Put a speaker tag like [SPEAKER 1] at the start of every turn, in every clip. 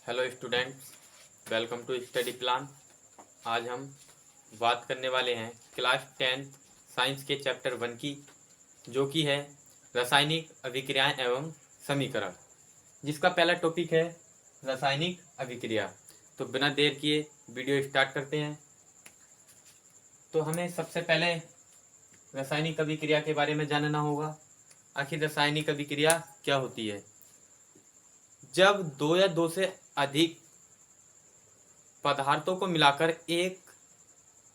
[SPEAKER 1] Hello students, welcome to study plan. आज हम बात करने वाले हैं क्लास 10 साइंस के चैप्टर 1 की, जो कि है रासायनिक अभिक्रियाएं एवं समीकरण, जिसका पहला टॉपिक है रासायनिक अभिक्रिया। तो बिना देर किए वीडियो स्टार्ट करते हैं। तो हमें सबसे पहले रासायनिक अभिक्रिया के बारे में जानना होगा। आखिर रासायनिक अभिक्रिया क्या होती है? जब दो या दो से अधिक पदार्थों को मिलाकर एक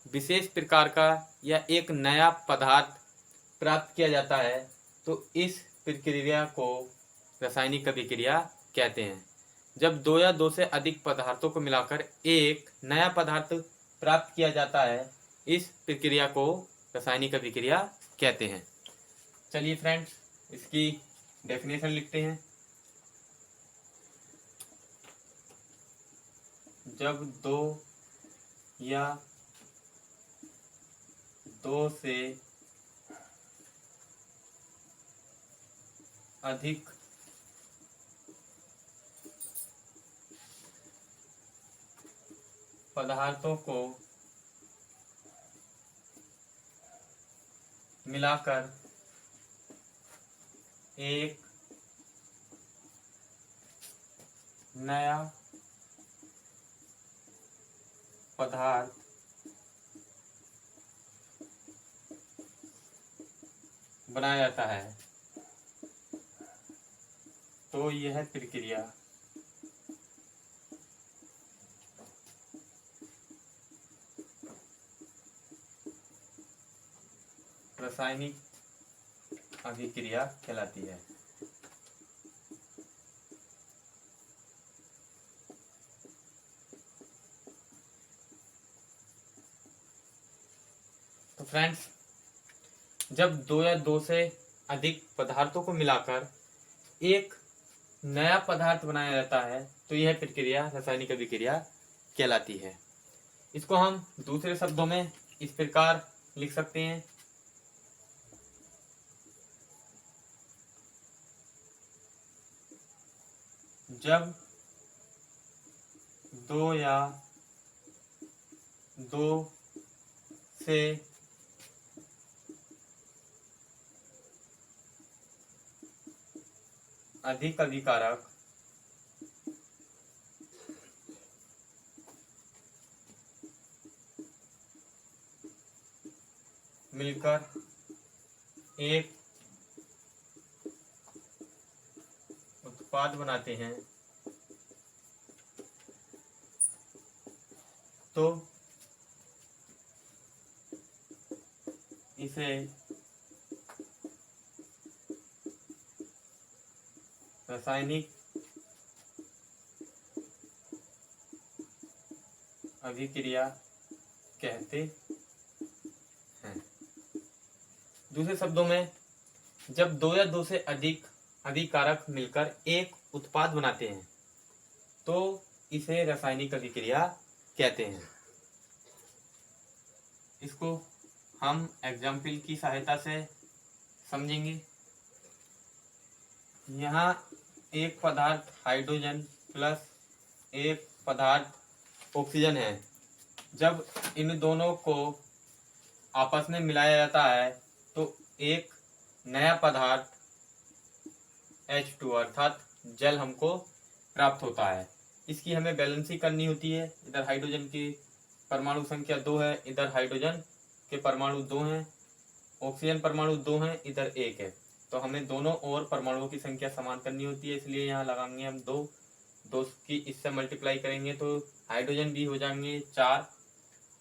[SPEAKER 1] विशेष प्रकार का या एक नया पदार्थ प्राप्त किया जाता है, तो इस प्रक्रिया को रासायनिक अभिक्रिया कहते हैं। जब दो या दो से अधिक पदार्थों को मिलाकर एक नया पदार्थ प्राप्त किया जाता है, इस प्रक्रिया को रासायनिक अभिक्रिया कहते हैं। चलिए फ्रेंड्स, इसकी डेफिनेशन लिखते हैं। जब दो या दो से अधिक पदार्थों को मिलाकर एक नया पदार्थ बनाया जाता है, तो यह प्रक्रिया रासायनिक अभिक्रिया कहलाती है। तो फ्रेंड्स, जब दो या दो से अधिक पदार्थों को मिलाकर एक नया पदार्थ बनाया जाता है, तो यह प्रक्रिया रासायनिक अभिक्रिया कहलाती है। इसको हम दूसरे शब्दों में इस प्रकार लिख सकते हैं। जब दो या दो से अधिक अभिकारक मिलकर एक उत्पाद बनाते हैं, तो इसे रासायनिक अभिक्रिया कहते हैं। दूसरे शब्दों में, जब दो या दो से अधिक अभिकारक मिलकर एक उत्पाद बनाते हैं, तो इसे रासायनिक अभिक्रिया कहते हैं। इसको हम एग्जाम्पल की सहायता से समझेंगे। यहाँ एक पदार्थ हाइड्रोजन प्लस एक पदार्थ ऑक्सीजन है। जब इन दोनों को आपस में मिलाया जाता है, तो एक नया पदार्थ H2 अर्थात जल हमको प्राप्त होता है। इसकी हमें बैलेंसिंग करनी होती है। इधर हाइड्रोजन की परमाणु संख्या 2 है, इधर हाइड्रोजन के परमाणु 2 हैं, ऑक्सीजन परमाणु 2 हैं, इधर 1 है। तो हमें दोनों और परमाणुओं की संख्या समान करनी होती है, इसलिए यहाँ लगाएंगे हम 2 की इससे मल्टीप्लाई करेंगे तो हाइड्रोजन भी हो जाएंगे 4,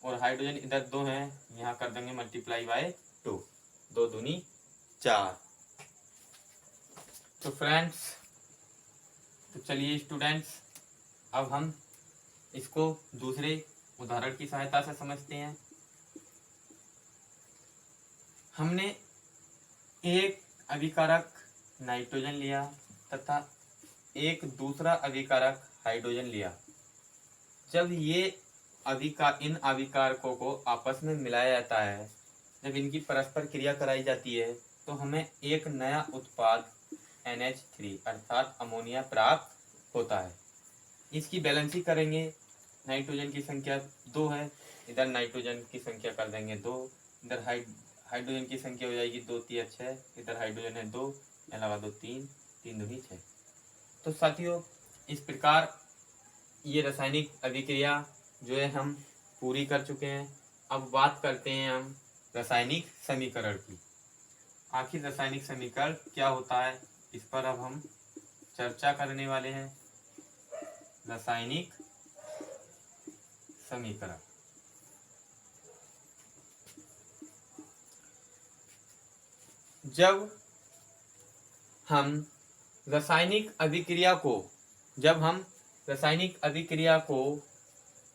[SPEAKER 1] और हाइड्रोजन इधर 2 हैं, यहाँ कर देंगे मल्टीप्लाई बाय 2, 2 दूनी 4। तो फ्रेंड्स, तो चलिए स्टूडेंट्स, अब हम इसको दूसरे उदाहरण की सहायता से समझते हैं। हमने एक अभिकारक नाइट्रोजन लिया तथा एक दूसरा अभिकारक हाइड्रोजन लिया। जब ये इन अभिकारकों को आपस में मिलाया जाता है, जब इनकी परस्पर क्रिया कराई जाती है, तो हमें एक नया उत्पाद NH3 अर्थात अमोनिया प्राप्त होता है। इसकी बैलेंसिंग करेंगे। नाइट्रोजन की संख्या 2 है, इधर नाइट्रोजन की संख्या कर देंगे 2, इधर हाइड्रोजन की संख्या हो जाएगी 2 3 6, इधर हाइड्रोजन है 2, अलावा 2 3, 3 दूनी 6। तो साथियों इस प्रकार ये रासायनिक अभिक्रिया जो है हम पूरी कर चुके हैं। अब बात करते हैं हम रासायनिक समीकरण की। आखिर रासायनिक समीकरण क्या होता है, इस पर अब हम चर्चा करने वाले हैं। रासायनिक समीकरण जब हम रासायनिक अभिक्रिया को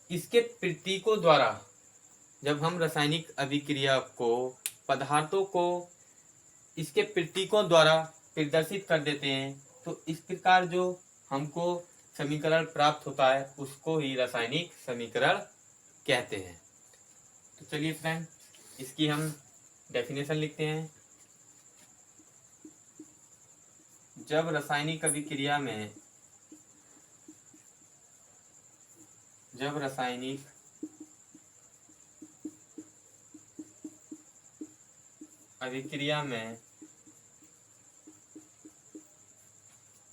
[SPEAKER 1] इसके प्रतीकों द्वारा, जब हम रासायनिक अभिक्रिया को पदार्थों को इसके प्रतीकों द्वारा प्रदर्शित कर देते हैं, तो इस प्रकार जो हमको समीकरण प्राप्त होता है उसको ही रासायनिक समीकरण कहते हैं। तो चलिए फ्रेंड इसकी हम डेफिनेशन लिखते हैं। जब रासायनिक अभिक्रिया में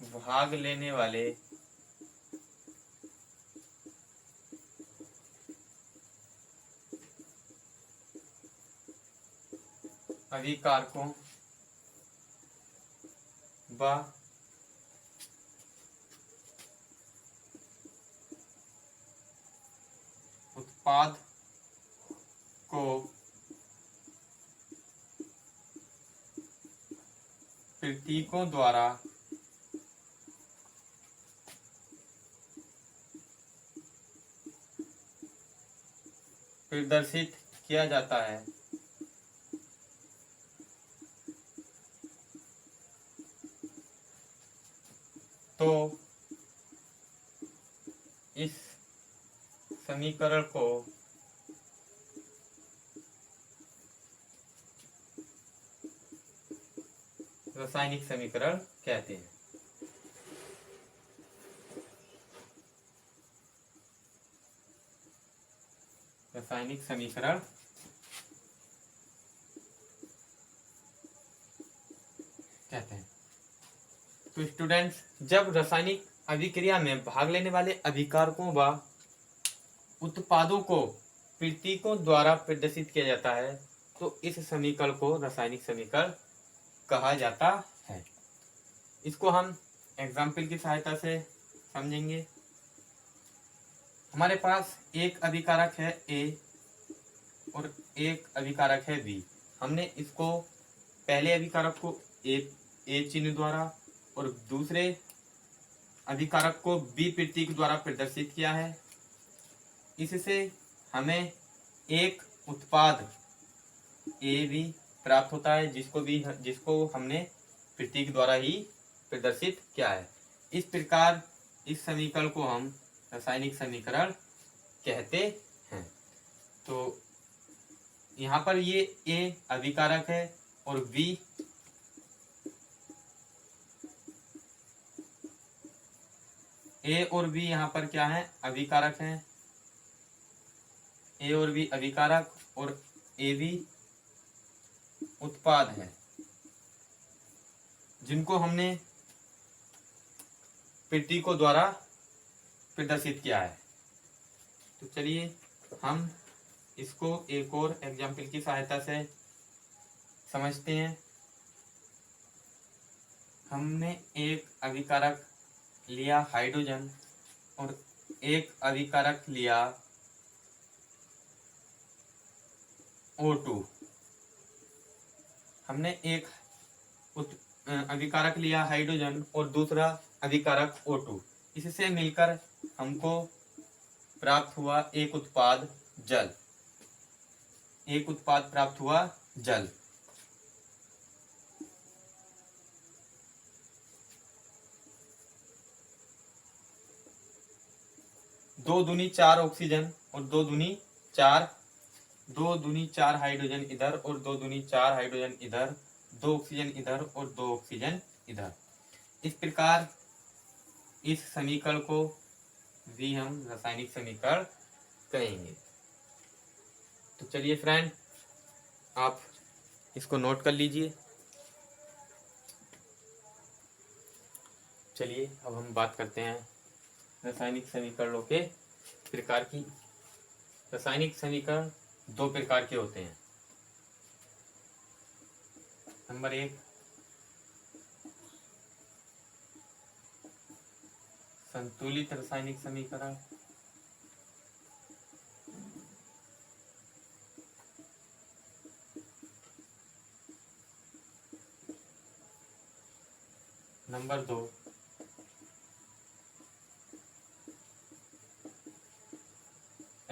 [SPEAKER 1] भाग लेने वाले अभिकारकों व उत्पाद को प्रतीकों द्वारा प्रदर्शित किया जाता है, तो इस समीकरण को रासायनिक समीकरण कहते हैं। रासायनिक समीकरण कहते हैं। तो स्टूडेंट्स जब रासायनिक अभिक्रिया में भाग लेने वाले अभिकारकों व उत्पादों को प्रतीकों द्वारा प्रदर्शित किया जाता है, तो इस समीकरण को रासायनिक समीकरण कहा जाता है। इसको हम एग्जाम्पल की सहायता से समझेंगे। हमारे पास एक अभिकारक है A और एक अभिकारक है B। हमने इसको पहले अभिकारक को A चिन्ह द्वारा और दूसरे अभिकारक को B प्रतीक द्वारा प्रदर्शित किया है। इससे हमें एक उत्पाद AB प्राप्त होता है, जिसको हमने प्रतीक द्वारा ही प्रदर्शित किया है। इस प्रकार इस समीकरण को हम रासायनिक समीकरण कहते हैं। तो यहाँ पर ये A अभिकारक है और B A और B यहाँ पर क्या है, अभिकारक हैं। A और B अभिकारक और AB उत्पाद है, जिनको हमने प्रतीकों द्वारा प्रदर्शित किया है। तो चलिए हम इसको एक और एग्जाम्पल की सहायता से समझते हैं। हमने एक अभिकारक लिया हाइड्रोजन और एक अभिकारक लिया O2। हमने एक अभिकारक लिया हाइड्रोजन और दूसरा अभिकारक O2। इससे मिलकर हमको प्राप्त हुआ एक उत्पाद जल। प्राप्त हुआ जल। दो दूनी 4 ऑक्सीजन और दो दूनी 4 हाइड्रोजन इधर और 2 दूनी 4 हाइड्रोजन इधर, 2 ऑक्सीजन इधर और 2 ऑक्सीजन इधर। इस प्रकार इस समीकरण को भी हम रासायनिक समीकरण कहेंगे। तो चलिए फ्रेंड, आप इसको नोट कर लीजिए। चलिए अब हम बात करते हैं रासायनिक समीकरणों के प्रकार की। रासायनिक समीकरण दो प्रकार के होते हैं। नंबर 1 संतुलित रासायनिक समीकरण। नंबर 2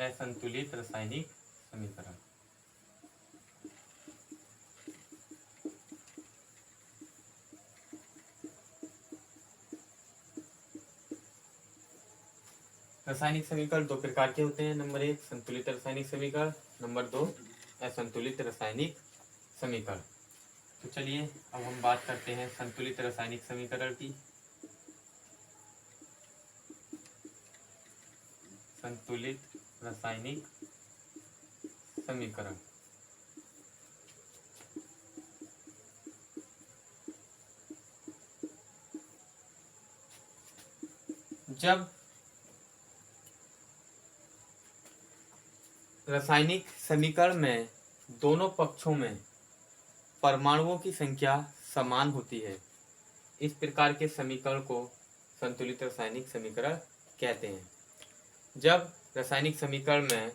[SPEAKER 1] असंतुलित रासायनिक समीकरण। रासायनिक समीकरण दो प्रकार के होते हैं। नंबर 1 संतुलित रासायनिक समीकरण, नंबर 2 असंतुलित रासायनिक समीकरण। तो चलिए अब हम बात करते हैं संतुलित रासायनिक समीकरण की। संतुलित रासायनिक समीकरण। जब रासायनिक समीकरण में दोनों पक्षों में परमाणुओं की संख्या समान होती है, इस प्रकार के समीकरण को संतुलित रासायनिक समीकरण कहते हैं। जब रासायनिक समीकरण में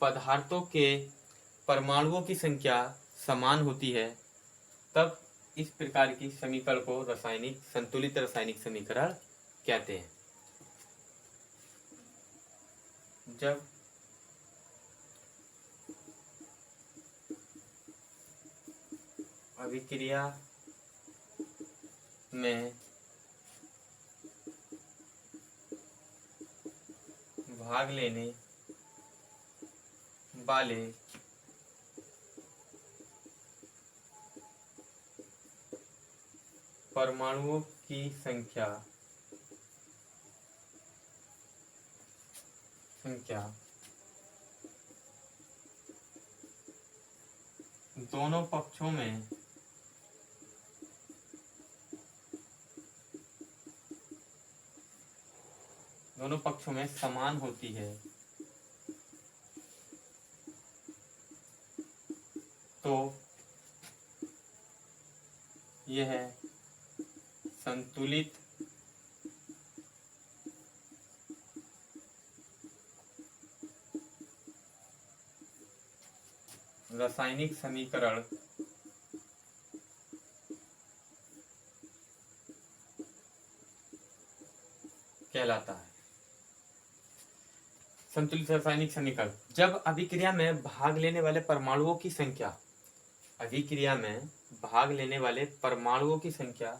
[SPEAKER 1] पदार्थों के परमाणुओं की संख्या समान होती है, तब इस प्रकार की समीकरण को संतुलित रासायनिक समीकरण कहते हैं। जब अभिक्रिया में भाग लेने वाले परमाणुओं की संख्या दोनों पक्षों में समान होती है, तो यह संतुलित रासायनिक समीकरण कहलाता है। संतुलित रासायनिक समीकरण जब अभिक्रिया में भाग लेने वाले परमाणुओं की संख्या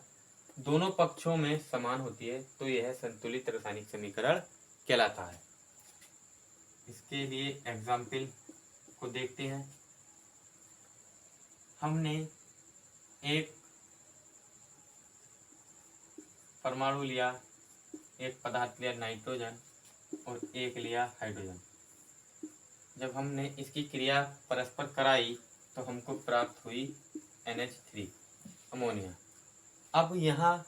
[SPEAKER 1] दोनों पक्षों में समान होती है, तो यह संतुलित रासायनिक समीकरण कहलाता है। इसके लिए एग्जाम्पल को देखते हैं। हमने एक परमाणु लिया, एक पदार्थ लिया नाइट्रोजन और एक लिया हाइड्रोजन। जब हमने इसकी क्रिया परस्पर कराई तो हमको प्राप्त हुई NH3 अमोनिया। अब यहाँ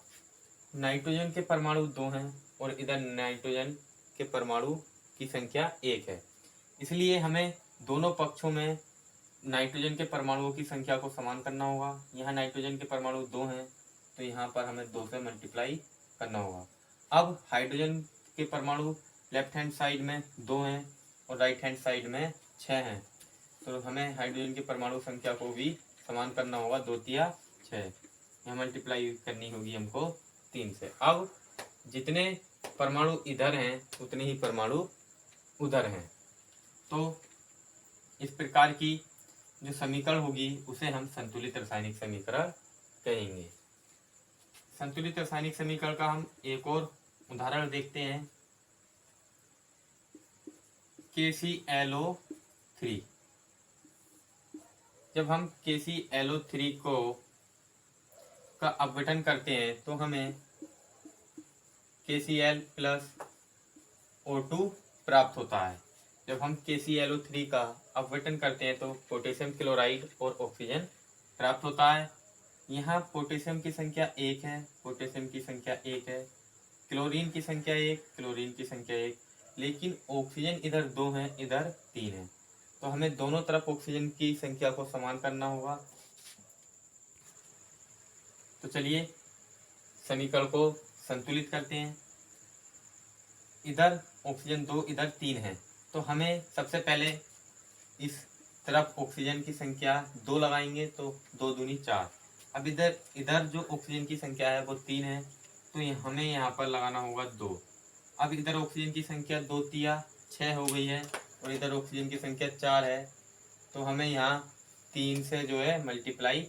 [SPEAKER 1] नाइट्रोजन के परमाणु 2 हैं और इधर नाइट्रोजन के परमाणु की संख्या 1 है, इसलिए हमें दोनों पक्षों में नाइट्रोजन के परमाणुओं की संख्या को समान करना होगा। यहाँ नाइट्रोजन के परमाणु 2 हैं, तो यहाँ पर हमें 2 से मल्टीप्लाई करना होगा। अब हाइड्रोजन के परमाणु लेफ्ट हैंड साइड में 2 हैं और राइट हैंड साइड में 6 हैं, तो हमें हाइड्रोजन के परमाणु संख्या को भी समान करना होगा। 2 तिया 6, यहाँ मल्टीप्लाई करनी होगी हमको 3 से। अब जितने परमाणु इधर हैं उतने ही परमाणु उधर हैं, तो इस प्रकार की जो समीकरण होगी उसे हम संतुलित रासायनिक समीकरण कहेंगे। संतुलित रासायनिक समीकरण का हम एक और उदाहरण देखते हैं, KClO3। जब हम KClO3 का अपघटन करते हैं तो हमें KCl प्लस O2 प्राप्त होता है। जब हम KClO3 का अपघटन करते हैं तो पोटेशियम क्लोराइड और ऑक्सीजन प्राप्त होता है। यहाँ पोटेशियम की संख्या 1 है, पोटेशियम की संख्या 1 है, क्लोरीन की संख्या 1, क्लोरीन की संख्या 1, लेकिन ऑक्सीजन इधर 2 है, इधर 3 है। तो हमें दोनों तरफ ऑक्सीजन की संख्या को समान करना होगा। तो चलिए समीकरण को संतुलित करते हैं। इधर ऑक्सीजन 2, इधर 3 है, तो हमें सबसे पहले इस तरफ ऑक्सीजन की संख्या 2 लगाएंगे, तो 2 दूनी 4। अब इधर जो ऑक्सीजन की संख्या है वो 3 है, तो हमें यहाँ पर लगाना होगा 2। अब इधर ऑक्सीजन की संख्या 2 तिया 6 हो गई है, और इधर ऑक्सीजन की संख्या 4 है, तो हमें यहाँ 3 से जो है मल्टीप्लाई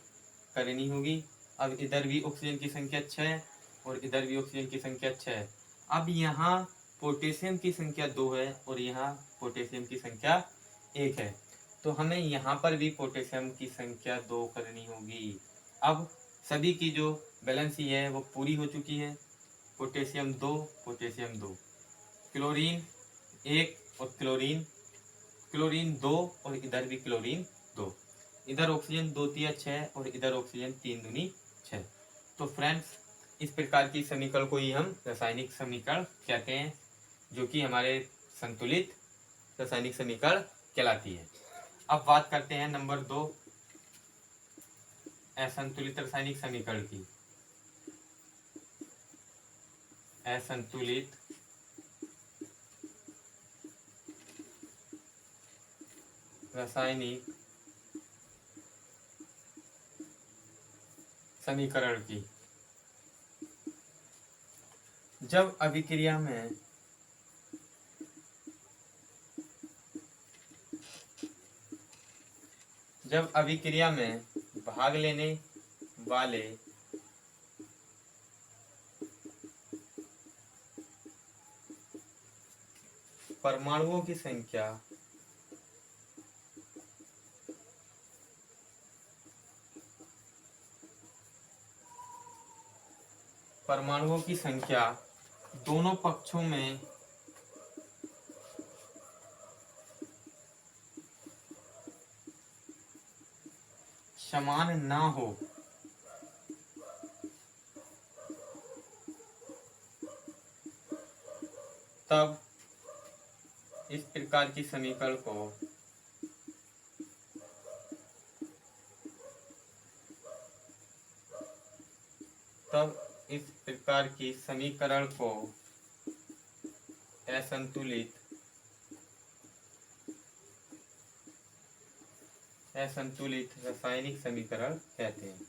[SPEAKER 1] करनी होगी। अब इधर भी ऑक्सीजन की संख्या 6 और इधर भी ऑक्सीजन की संख्या 6। अब यहाँ पोटेशियम की संख्या 2 है और यहाँ पोटेशियम की संख्या 1 है, तो हमें यहाँ पर भी पोटेशियम की संख्या 2 करनी होगी। अब सभी की जो बैलेंसी है वो पूरी हो चुकी है। पोटेशियम 2, पोटेशियम 2, क्लोरीन 1 और क्लोरीन 2 और इधर भी क्लोरीन 2, इधर ऑक्सीजन 2 तिया 6 और इधर ऑक्सीजन 3 दूनी 6। तो फ्रेंड्स, इस प्रकार की समीकरण को ही हम रासायनिक समीकरण कहते हैं, जो कि हमारे संतुलित रासायनिक समीकरण कहलाती है। अब बात करते हैं नंबर 2, असंतुलित रासायनिक समीकरण की। असंतुलित रासायनिक समीकरण की। जब अभिक्रिया में भाग लेने वाले परमाणुओं की संख्या दोनों पक्षों में समान ना हो, तब इस प्रकार की समीकरण को असंतुलित रासायनिक समीकरण कहते हैं।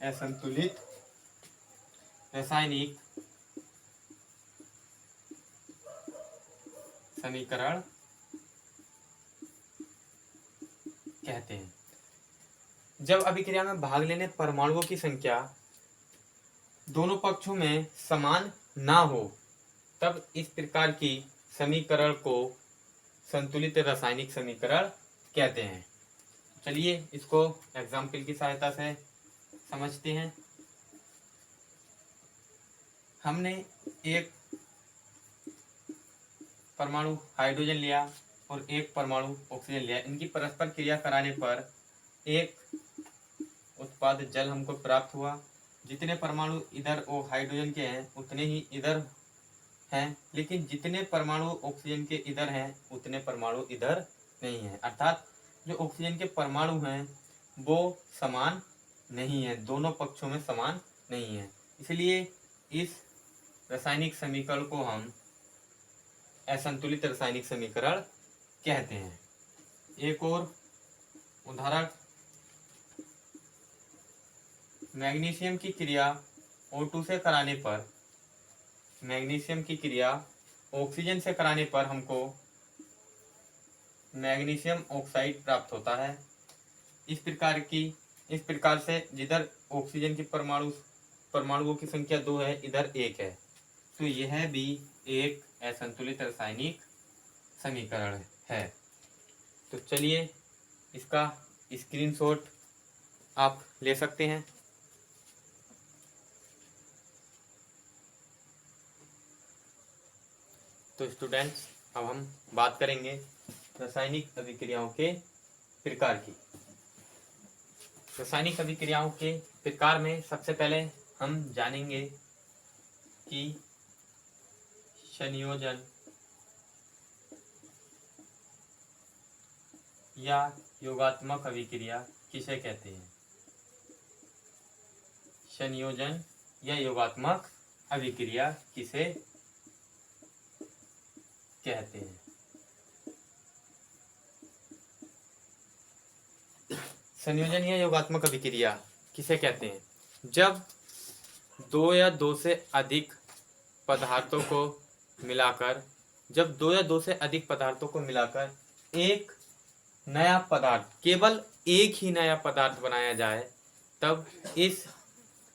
[SPEAKER 1] असंतुलित रासायनिक समीकरण कहते हैं। जब अभिक्रिया में भाग लेने परमाणुओं की संख्या दोनों पक्षों में समान ना हो, तब इस प्रकार की समीकरण को संतुलित रासायनिक समीकरण कहते हैं। चलिए इसको एग्जाम्पल की सहायता से समझते हैं। हमने एक परमाणु हाइड्रोजन लिया और एक परमाणु ऑक्सीजन लिया। इनकी परस्पर क्रिया कराने पर एक उत्पाद जल हमको प्राप्त हुआ। जितने परमाणु इधर वो हाइड्रोजन के हैं उतने ही इधर हैं, लेकिन जितने परमाणु ऑक्सीजन के इधर हैं उतने परमाणु इधर नहीं हैं। अर्थात जो ऑक्सीजन के परमाणु हैं वो समान नहीं है, दोनों पक्षों में समान नहीं है। इसलिए इस रासायनिक समीकरण को हम असंतुलित रासायनिक समीकरण कहते हैं। एक और उदाहरण, मैग्नीशियम की क्रिया O2 से कराने पर, मैग्नीशियम की क्रिया ऑक्सीजन से कराने पर हमको मैग्नीशियम ऑक्साइड प्राप्त होता है। इस प्रकार से जिधर ऑक्सीजन की परमाणुओं की संख्या 2 है, इधर 1 है, तो यह भी एक असंतुलित रासायनिक समीकरण है। तो चलिए इसका स्क्रीनशॉट आप ले सकते हैं। तो स्टूडेंट्स, अब हम बात करेंगे रासायनिक अभिक्रियाओं के प्रकार की। रासायनिक अभिक्रियाओं के प्रकार में सबसे पहले हम जानेंगे कि संयोजन या योगात्मक अभिक्रिया किसे कहते हैं। संयोजन या योगात्मक अभिक्रिया किसे कहते हैं। संयोजन या योगात्मक अभिक्रिया किसे कहते हैं? जब दो या दो से अधिक पदार्थों को मिलाकर एक नया पदार्थ, केवल एक ही नया पदार्थ बनाया जाए, तब इस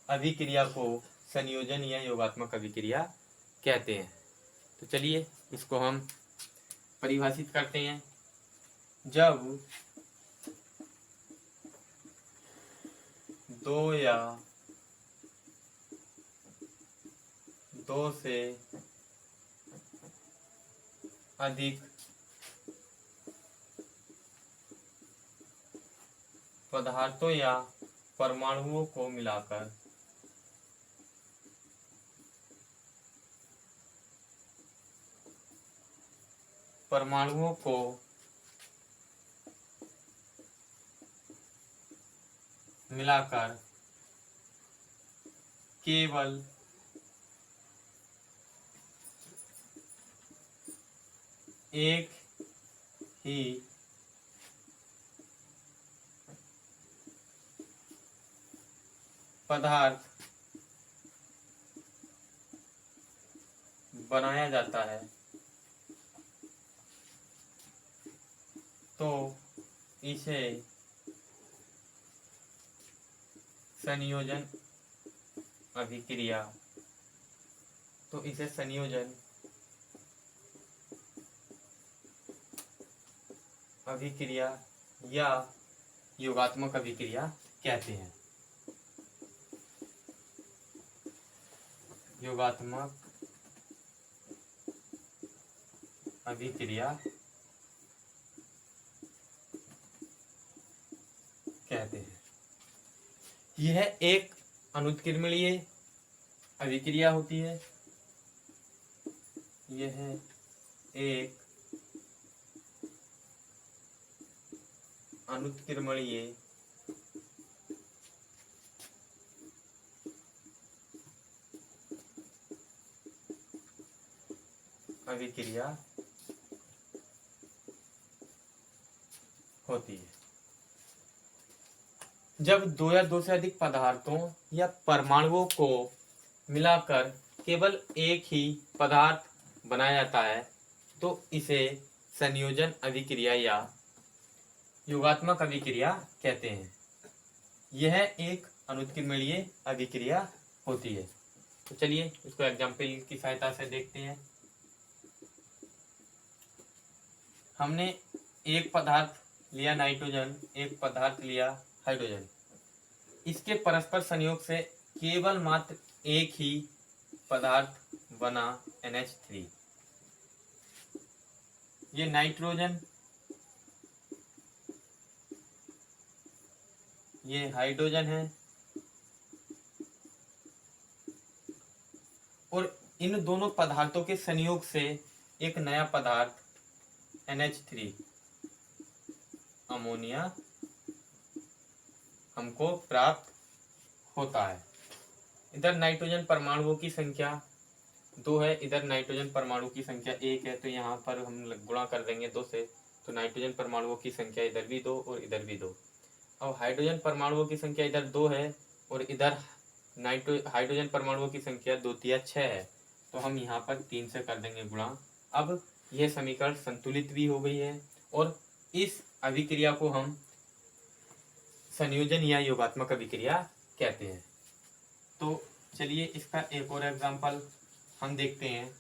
[SPEAKER 1] अभिक्रिया को संयोजन या योगात्मक अभिक्रिया कहते हैं। तो चलिए इसको हम परिभाषित करते हैं। जब दो या दो से अधिक पदार्थों या परमाणुओं को मिलाकर केवल एक ही पदार्थ बनाया जाता है, तो इसे संयोजन अभिक्रिया या योगात्मक अभिक्रिया कहते हैं। योगात्मक अभिक्रिया कहते हैं। यह एक अनुत्क्रमणीय अभिक्रिया होती है। यह एक अनुत्क्रमणीय अभिक्रिया होती है। जब दो या दो से अधिक पदार्थों या परमाणुओं को मिलाकर केवल एक ही पदार्थ बनाया जाता है, तो इसे संयोजन अभिक्रिया या योगात्मक अभिक्रिया कहते हैं। यह एक अनुत्क्रमणीय अभिक्रिया होती है। तो चलिए इसको एग्जाम्पल की सहायता से देखते हैं। हमने एक पदार्थ लिया नाइट्रोजन, एक पदार्थ लिया हाइड्रोजन। इसके परस्पर संयोग से केवल मात्र एक ही पदार्थ बना NH3। ये नाइट्रोजन, ये हाइड्रोजन है, और इन दोनों पदार्थों के संयोग से एक नया पदार्थ NH3 अमोनिया हमको प्राप्त होता है। इधर नाइट्रोजन परमाणुओं की संख्या 2 है, इधर नाइट्रोजन परमाणु की संख्या 1 है, तो यहाँ पर हम गुणा कर देंगे 2 से, तो नाइट्रोजन परमाणुओं की संख्या इधर भी 2 और इधर भी 2। अब हाइड्रोजन परमाणुओं की संख्या इधर 2 है और इधर हाइड्रोजन परमाणुओं की संख्या 2 तिया 6 है, तो हम यहाँ पर 3 से कर देंगे गुणा। अब यह समीकरण संतुलित भी हो गई है और इस अभिक्रिया को हम संयोजन या योगात्मक अभिक्रिया कहते हैं। तो चलिए इसका एक और एग्जांपल हम देखते हैं।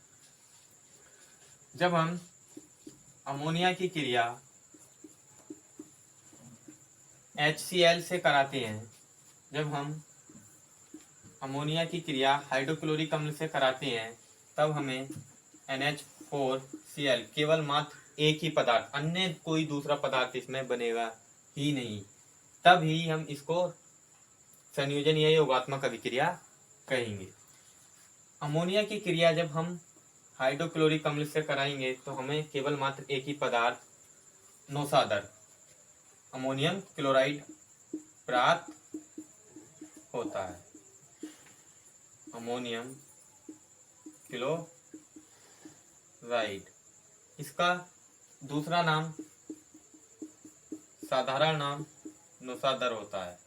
[SPEAKER 1] जब हम अमोनिया की क्रिया HCl से कराते हैं, जब हम अमोनिया की क्रिया हाइड्रोक्लोरिक अम्ल से कराते हैं, तब हमें NH NH4Cl, केवल मात्र एक ही पदार्थ, अन्य कोई दूसरा पदार्थ इसमें बनेगा ही नहीं, तब ही हम इसको संयोजन या योगात्मक अभिक्रिया कहेंगे। अमोनिया की क्रिया जब हम हाइड्रोक्लोरिक अम्ल से कराएंगे तो हमें केवल मात्र एक ही पदार्थ नौसादर अमोनियम क्लोराइड प्राप्त होता है। अमोनियम क्लोराइड, इसका दूसरा नाम, साधारण नाम नौसादर होता है।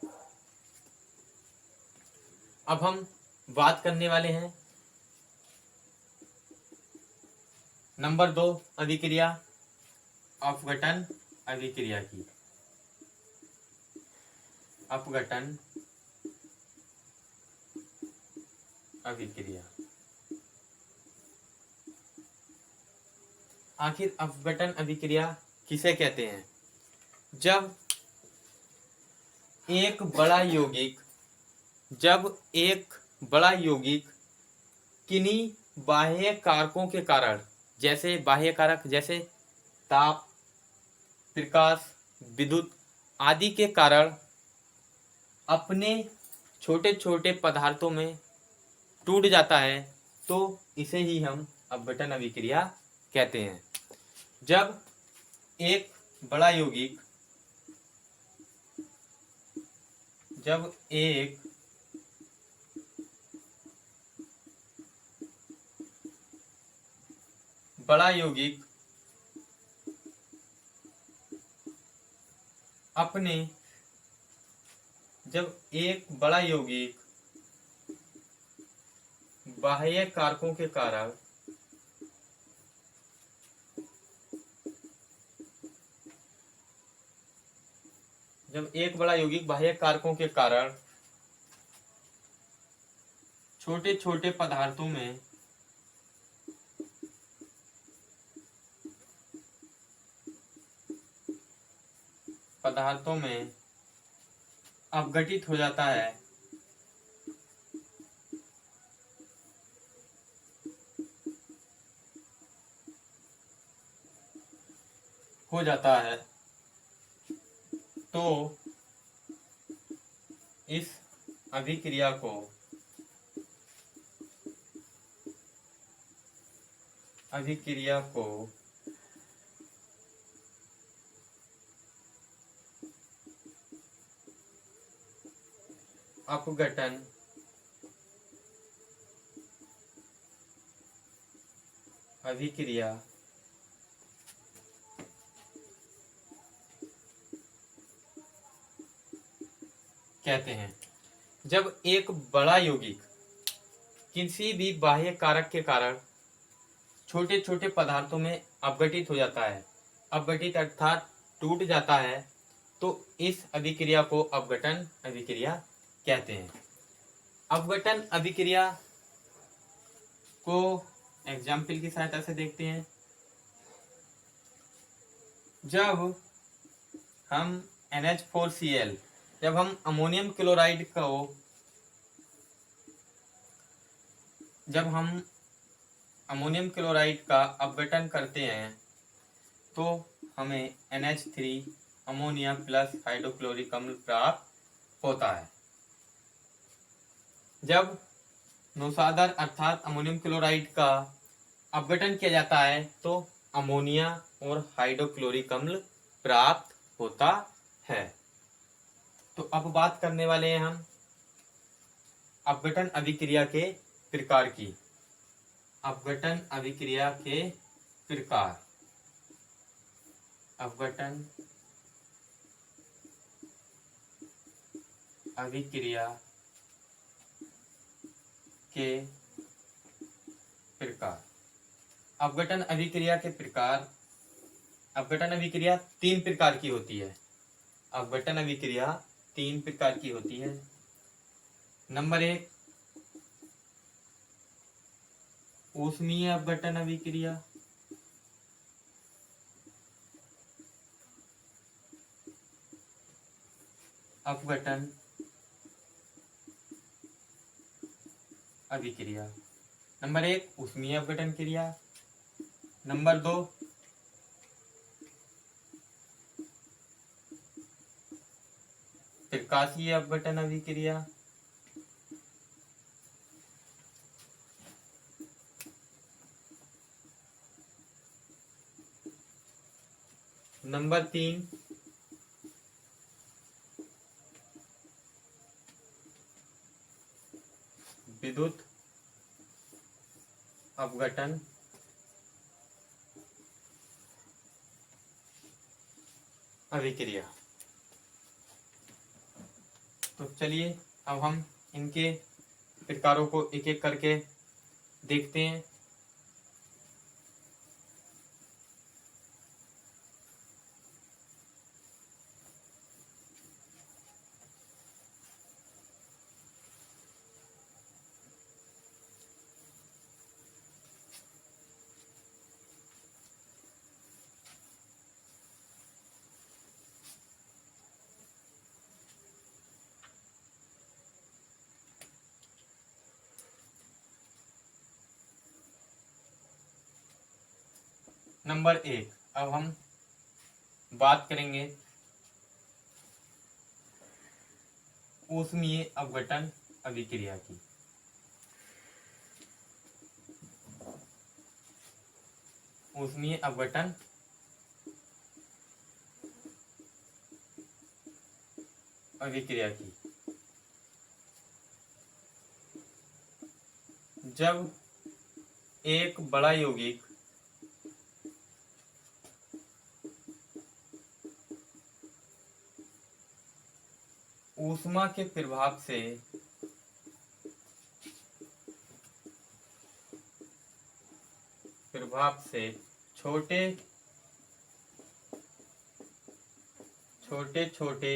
[SPEAKER 1] अब हम बात करने वाले हैं नंबर 2 अभिक्रिया, अपघटन अभिक्रिया की। अपघटन अभिक्रिया, आखिर अपघटन अभिक्रिया किसे कहते हैं? जब एक बड़ा यौगिक किन्हीं बाह्य कारकों के कारण, जैसे बाह्य कारक जैसे ताप, प्रकाश, विद्युत आदि के कारण अपने छोटे छोटे पदार्थों में टूट जाता है, तो इसे ही हम अपघटन अभिक्रिया कहते हैं। जब एक बड़ा यौगिक बाह्य कारकों के कारण बाह्य कारकों के कारण छोटे छोटे पदार्थों में अपघटित हो जाता है, तो इस अभिक्रिया को अपघटन अभिक्रिया कहते हैं। जब एक बड़ा यौगिक किसी भी बाह्य कारक के कारण छोटे छोटे पदार्थों में अपघटित हो जाता है, अपघटित अर्थात टूट जाता है, तो इस अभिक्रिया को अपघटन अभिक्रिया कहते हैं। अपघटन अभिक्रिया को एग्जाम्पल की सहायता से देखते हैं। जब हम NH4Cl, जब हम अमोनियम क्लोराइड का अपघटन करते हैं तो हमें NH3 अमोनिया प्लस हाइड्रोक्लोरिक अम्ल प्राप्त होता है। जब नौसादर अर्थात अमोनियम क्लोराइड का अपघटन किया जाता है तो अमोनिया और हाइड्रोक्लोरिक अम्ल प्राप्त होता है। तो अब बात करने वाले हैं हम अपघटन अभिक्रिया के प्रकार की। अपघटन अभिक्रिया के प्रकार, अपघटन अभिक्रिया के प्रकार। अपघटन अभिक्रिया के प्रकार, अपघटन अभिक्रिया 3 प्रकार की होती है। अपघटन अभिक्रिया 3 प्रकार की होती है। नंबर 1 ऊष्मीय अपघटन अभिक्रिया। अपघटन अभिक्रिया नंबर 1 ऊष्मीय अपघटन क्रिया। नंबर 2, प्रकाशीय अपघटन अभिक्रिया। नंबर 3, विद्युत अपघटन अभिक्रिया। तो चलिए अब हम इनके प्रकारों को एक एक करके देखते हैं। नंबर 1, अब हम बात करेंगे ऊष्मीय अपघटन अभिक्रिया की। ऊष्मीय अपघटन अभिक्रिया की। जब एक बड़ा यौगिक ऊष्मा के प्रभाव से छोटे छोटे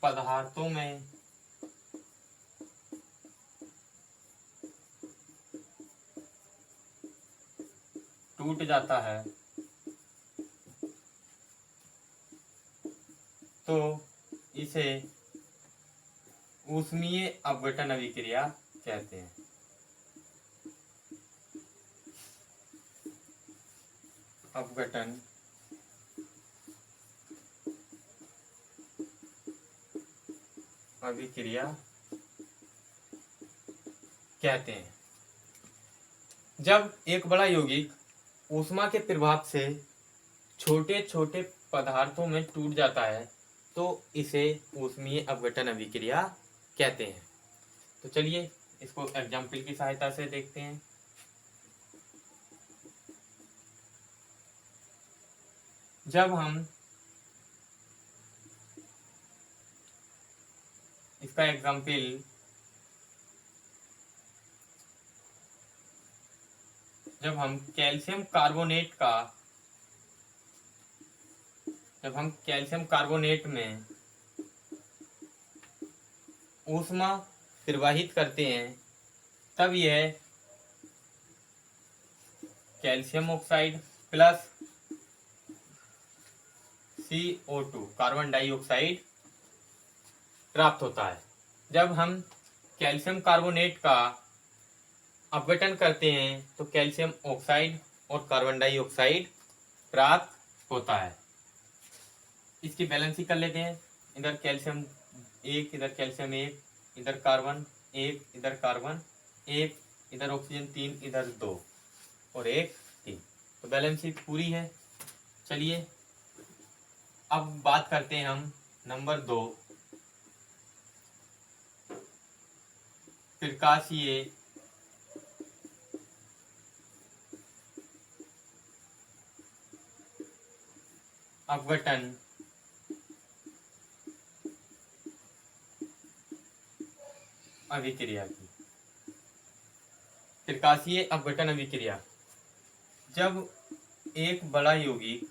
[SPEAKER 1] पदार्थों में टूट जाता है तो इसे ऊष्मीय अपघटन अभिक्रिया कहते हैं। अपघटन अभिक्रिया कहते हैं। जब एक बड़ा यौगिक ऊष्मा के प्रभाव से छोटे छोटे पदार्थों में टूट जाता है तो इसे ऊष्मीय अपघटन अभिक्रिया कहते हैं। तो चलिए इसको एग्जाम्पल की सहायता से देखते हैं। जब हम इसका एग्जाम्पल जब हम कैल्शियम कार्बोनेट में ऊष्मा प्रवाहित करते हैं तब यह calcium oxide plus CO2 carbon dioxide प्राप्त होता है। जब हम कैल्शियम कार्बोनेट का अपघटन करते हैं तो कैल्शियम ऑक्साइड और कार्बन डाइऑक्साइड प्राप्त होता है। इसकी बैलेंसिंग कर लेते हैं। इधर कैल्शियम 1, इधर कैल्शियम 1, इधर कार्बन 1, इधर कार्बन 1, इधर ऑक्सीजन 3, इधर 2 और 1 3। तो बैलेंसिंग पूरी है। चलिए अब बात करते हैं हम नंबर 2, प्रकाशीय अपघटन अभिक्रिया की। प्रकाशीय अपघटन अभिक्रिया। जब एक बड़ा यौगिक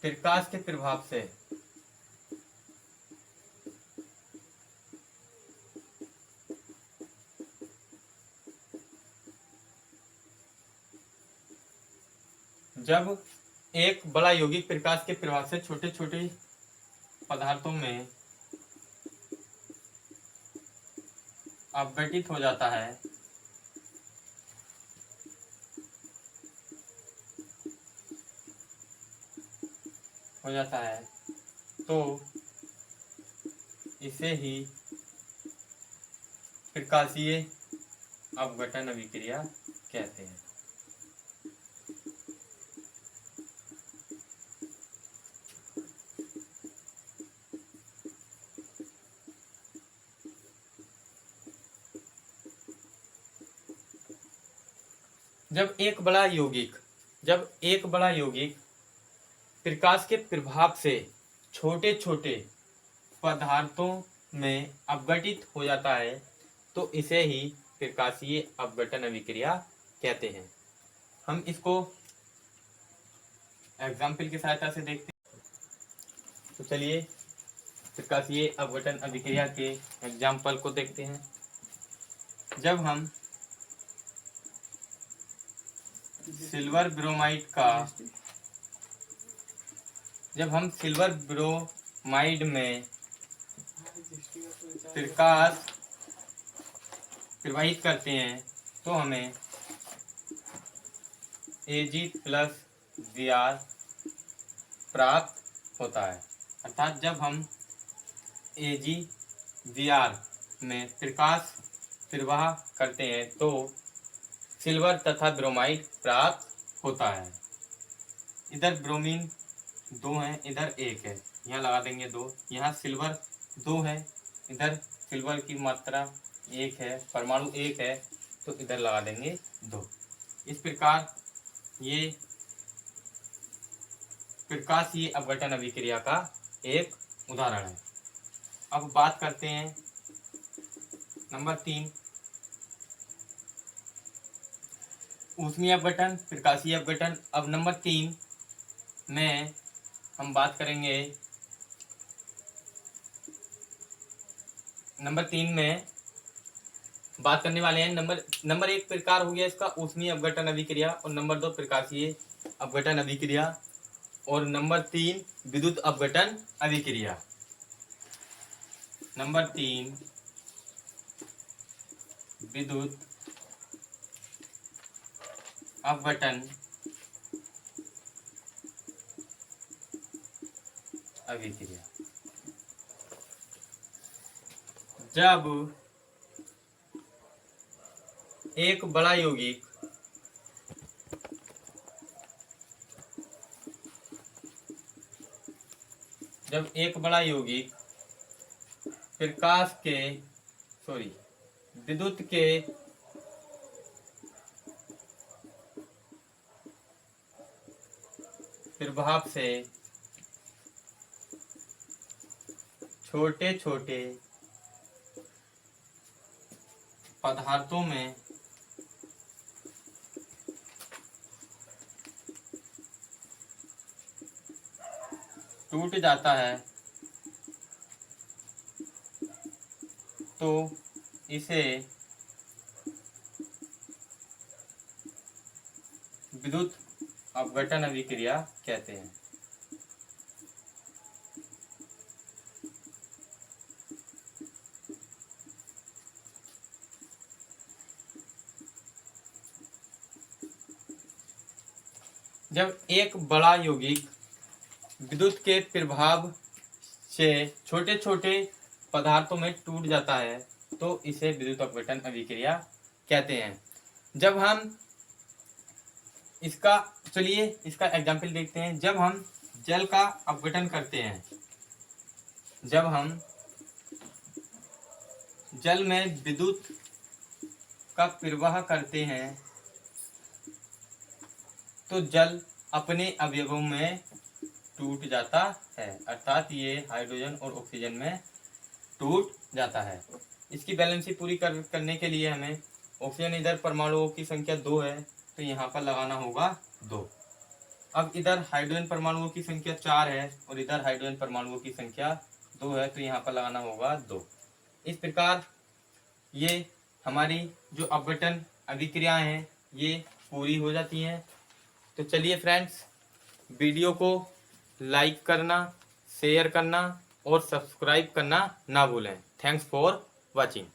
[SPEAKER 1] प्रकाश के प्रभाव से जब एक बड़ा यौगिक प्रकाश के प्रभाव से छोटे छोटे पदार्थों में अपघटित हो जाता है तो इसे ही प्रकाशीय अपघटन अभिक्रिया कहते हैं। जब एक बड़ा यौगिक प्रकाश के प्रभाव से छोटे छोटे पदार्थों में अपघटित हो जाता है तो इसे ही प्रकाशीय अपघटन अभिक्रिया कहते हैं। हम इसको एग्जाम्पल की सहायता से देखते हैं। तो चलिए प्रकाशीय अपघटन अभिक्रिया के एग्जाम्पल को देखते हैं। जब हम सिल्वर ब्रोमाइड में प्रकाश प्रवाहित करते हैं तो हमें Ag+Br प्राप्त होता है। अर्थात जब हम AgBr में प्रकाश प्रवाह करते हैं तो सिल्वर तथा ब्रोमाइड प्राप्त होता है। इधर ब्रोमीन 2 है, इधर 1 है, यहाँ लगा देंगे 2। यहाँ सिल्वर 2 है, इधर सिल्वर की मात्रा 1 है, परमाणु 1 है, तो इधर लगा देंगे 2। इस प्रकार ये प्रकाशीय अपघटन अभिक्रिया का एक उदाहरण है। अब बात करते हैं नंबर 3, ऊष्मीय अपघटन, प्रकाशीय अपघटन। अब नंबर 3 में हम बात करेंगे, नंबर 3 में बात करने वाले हैं नंबर 1 प्रकार हो गया इसका ऊष्मीय अपघटन अभिक्रिया, और नंबर 2 प्रकाशीय अपघटन अभिक्रिया, और नंबर 3 विद्युत अपघटन अभिक्रिया। नंबर 3 विद्युत अपघटन अभिक्रिया। जब एक बड़ा यौगिक विद्युत के प्रभाव से छोटे छोटे पदार्थों में टूट जाता है तो इसे विद्युत अपघटन अभिक्रिया कहते हैं। जब एक बड़ा यौगिक विद्युत के प्रभाव से छोटे छोटे पदार्थों में टूट जाता है तो इसे विद्युत अपघटन अभिक्रिया कहते हैं। जब हम इसका एग्जाम्पल देखते हैं। जब हम जल का अपघटन करते हैं, जब हम जल में विद्युत का प्रवाह करते हैं तो जल अपने अवयवों में टूट जाता है, अर्थात ये हाइड्रोजन और ऑक्सीजन में टूट जाता है। इसकी बैलेंसी पूरी करने के लिए हमें ऑक्सीजन, इधर परमाणुओं की संख्या 2 है तो यहाँ पर लगाना होगा 2। अब इधर हाइड्रोजन परमाणुओं की संख्या 4 है और इधर हाइड्रोजन परमाणुओं की संख्या 2 है तो यहाँ पर लगाना होगा 2। इस प्रकार ये हमारी जो अपघटन अभिक्रियाएं हैं ये पूरी हो जाती हैं। तो चलिए फ्रेंड्स, वीडियो को लाइक करना, शेयर करना और सब्सक्राइब करना ना भूलें। Thanks for watching.